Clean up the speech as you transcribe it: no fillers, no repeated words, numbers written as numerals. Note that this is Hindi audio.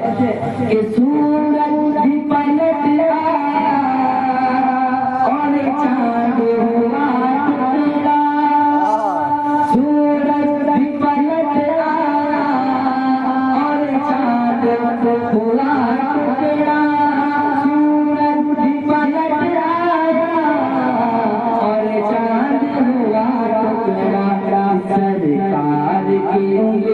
कि सूरज भी पलट आया और चांद हुआ टुकड़ा। सूरज भी पलट आया और चांद हुआ टुकड़ा। सूरज भी पलट आया और चांद हुआ टुकड़ा। सरकार की